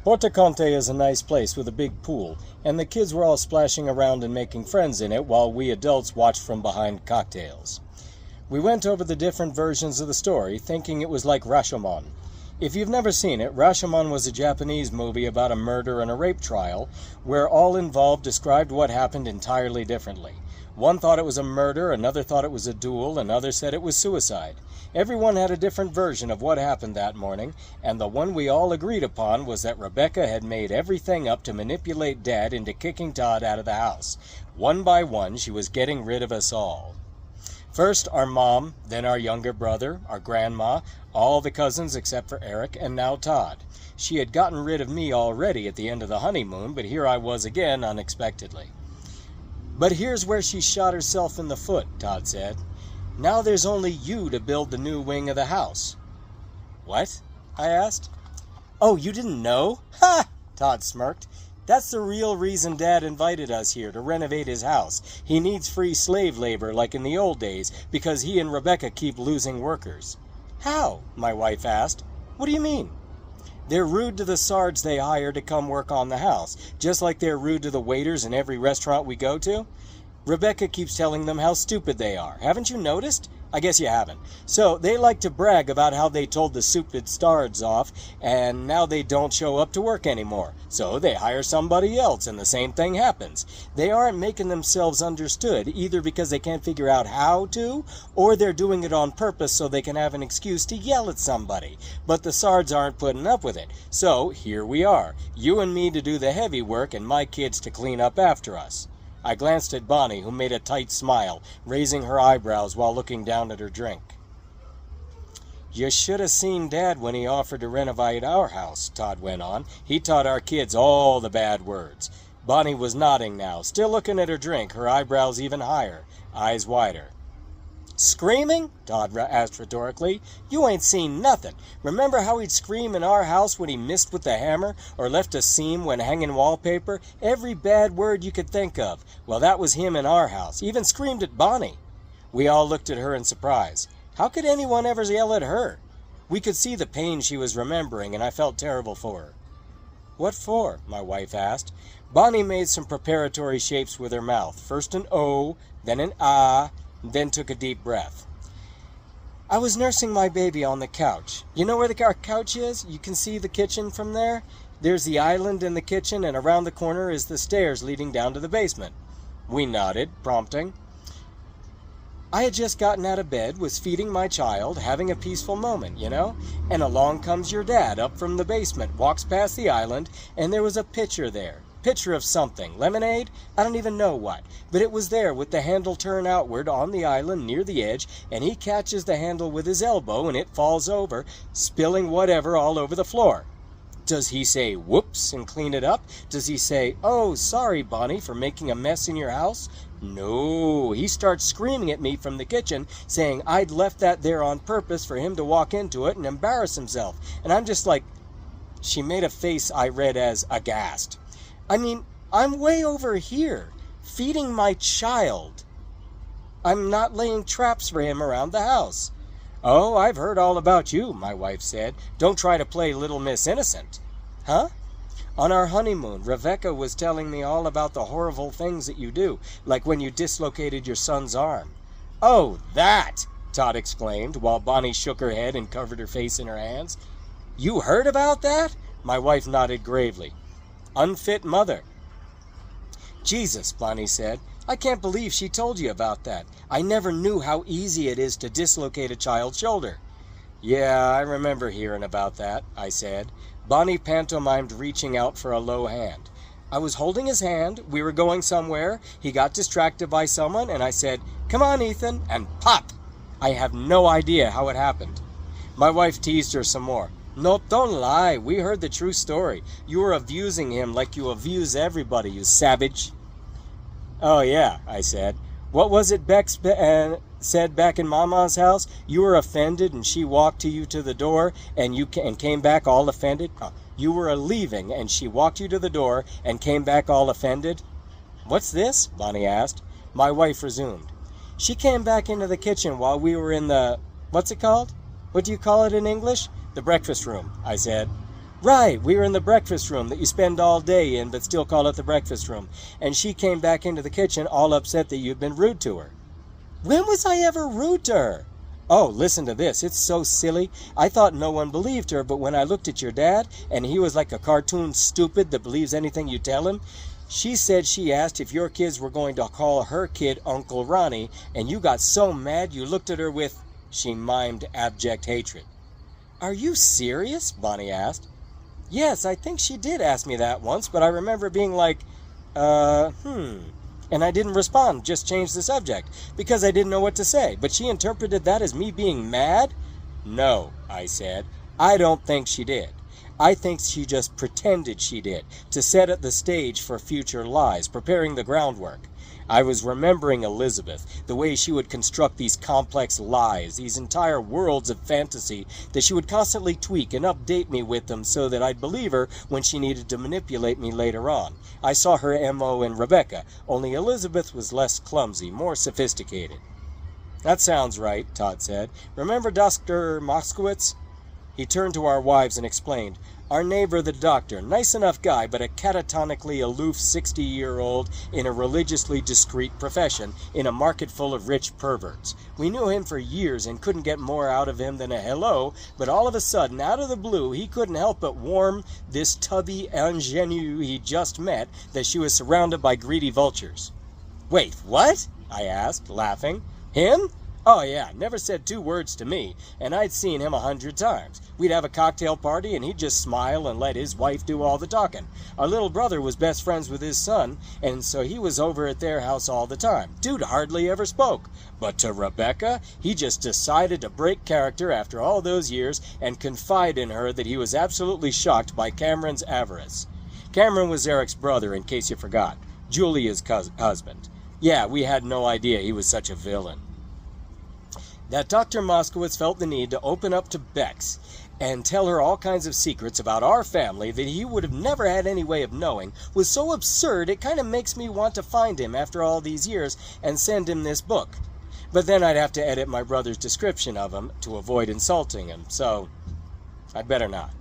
Portaconte is a nice place with a big pool, and the kids were all splashing around and making friends in it while we adults watched from behind cocktails. We went over the different versions of the story, thinking it was like Rashomon. If you've never seen it, Rashomon was a Japanese movie about a murder and a rape trial, where all involved described what happened entirely differently. One thought it was a murder, another thought it was a duel, another said it was suicide. Everyone had a different version of what happened that morning, and the one we all agreed upon was that Rebecca had made everything up to manipulate Dad into kicking Todd out of the house. One by one, she was getting rid of us all. First our mom, then our younger brother, our grandma, all the cousins except for Eric, and now Todd. She had gotten rid of me already at the end of the honeymoon, but here I was again unexpectedly. "But here's where she shot herself in the foot," Todd said. "Now there's only you to build the new wing of the house." "What?" I asked. "Oh, you didn't know? Ha!" Todd smirked. "That's the real reason Dad invited us here, to renovate his house. He needs free slave labor like in the old days, because he and Rebecca keep losing workers." "How?" my wife asked. "What do you mean?" "They're rude to the sards they hire to come work on the house, just like they're rude to the waiters in every restaurant we go to. Rebecca keeps telling them how stupid they are. Haven't you noticed? I guess you haven't. So they like to brag about how they told the stupid sards off, and now they don't show up to work anymore. So they hire somebody else, and the same thing happens. They aren't making themselves understood, either because they can't figure out how to, or they're doing it on purpose so they can have an excuse to yell at somebody. But the sards aren't putting up with it. So here we are, you and me to do the heavy work, and my kids to clean up after us." I glanced at Bonnie, who made a tight smile, raising her eyebrows while looking down at her drink. "You should have seen Dad when he offered to renovate our house," Todd went on. "He taught our kids all the bad words." Bonnie was nodding now, still looking at her drink, her eyebrows even higher, eyes wider. "Screaming?" Todd asked rhetorically. "You ain't seen nothing. Remember how he'd scream in our house when he missed with the hammer, or left a seam when hanging wallpaper? Every bad word you could think of. Well, that was him in our house. He even screamed at Bonnie." We all looked at her in surprise. How could anyone ever yell at her? We could see the pain she was remembering, and I felt terrible for her. "What for?" my wife asked. Bonnie made some preparatory shapes with her mouth, first an O, then an ah, then took a deep breath. "I was nursing my baby on the couch. You know where our couch is? You can see the kitchen from there. There's the island in the kitchen, and around the corner is the stairs leading down to the basement." We nodded, prompting. "I had just gotten out of bed, was feeding my child, having a peaceful moment, you know, and along comes your dad up from the basement, walks past the island, and there was a pitcher there. Pitcher of something, lemonade? I don't even know what, but it was there with the handle turned outward on the island near the edge, and he catches the handle with his elbow and it falls over, spilling whatever all over the floor. Does he say whoops and clean it up? Does he say, 'Oh, sorry, Bonnie, for making a mess in your house'? No, he starts screaming at me from the kitchen, saying I'd left that there on purpose for him to walk into it and embarrass himself. And I'm just like..." She made a face I read as aghast. "I mean, I'm way over here, feeding my child. I'm not laying traps for him around the house." "Oh, I've heard all about you," my wife said. "Don't try to play Little Miss Innocent." "Huh?" "On our honeymoon, Rebecca was telling me all about the horrible things that you do, like when you dislocated your son's arm." "Oh, that!" Todd exclaimed, while Bonnie shook her head and covered her face in her hands. "You heard about that?" My wife nodded gravely. "Unfit mother." "Jesus," Bonnie said. "I can't believe she told you about that. I never knew how easy it is to dislocate a child's shoulder." "Yeah, I remember hearing about that," I said. Bonnie pantomimed reaching out for a low hand. "I was holding his hand, we were going somewhere, he got distracted by someone, and I said, 'Come on, Ethan,' and pop! I have no idea how it happened." My wife teased her some more. "Nope, don't lie. We heard the true story. You were abusing him like you abuse everybody, you savage." "Oh, yeah," I said. "What was it Beck said back in Mama's house? You were offended and she walked you to the door and came back all offended? You were leaving and she walked you to the door and came back all offended?" "What's this?" Bonnie asked. My wife resumed. "She came back into the kitchen while we were in the... what's it called? What do you call it in English?" "The breakfast room," I said. Right, we were in the breakfast room that you spend all day in but still call it the breakfast room. And she came back into the kitchen all upset that you'd been rude to her. When was I ever rude to her? Oh, listen to this. It's so silly. I thought no one believed her, but when I looked at your dad, and he was like a cartoon stupid that believes anything you tell him, she said she asked if your kids were going to call her kid Uncle Ronnie, and you got so mad you looked at her with, she mimed abject hatred. Are you serious? Bonnie asked. Yes, I think she did ask me that once, but I remember being like, And I didn't respond, just changed the subject, because I didn't know what to say. But she interpreted that as me being mad? No, I said. I don't think she did. I think she just pretended she did, to set the stage for future lies, preparing the groundwork. I was remembering Elizabeth, the way she would construct these complex lies, these entire worlds of fantasy that she would constantly tweak and update me with them so that I'd believe her when she needed to manipulate me later on. I saw her M.O. in Rebecca, only Elizabeth was less clumsy, more sophisticated. That sounds right, Todd said. Remember Dr. Moskowitz? He turned to our wives and explained, our neighbor the doctor, nice enough guy, but a catatonically aloof 60-year-old in a religiously discreet profession, in a market full of rich perverts. We knew him for years and couldn't get more out of him than a hello, but all of a sudden, out of the blue, he couldn't help but warn this tubby ingenue he just met that she was surrounded by greedy vultures. Wait, what? I asked, laughing. Him? Oh yeah, never said 2 words to me, and I'd seen him 100 times. We'd have a cocktail party and he'd just smile and let his wife do all the talking. Our little brother was best friends with his son, and so he was over at their house all the time. Dude hardly ever spoke. But to Rebecca, he just decided to break character after all those years and confide in her that he was absolutely shocked by Cameron's avarice. Cameron was Eric's brother, in case you forgot. Julia's husband. Yeah, we had no idea he was such a villain. That Dr. Moskowitz felt the need to open up to Bex and tell her all kinds of secrets about our family that he would have never had any way of knowing was so absurd it kind of makes me want to find him after all these years and send him this book. But then I'd have to edit my brother's description of him to avoid insulting him, so I'd better not.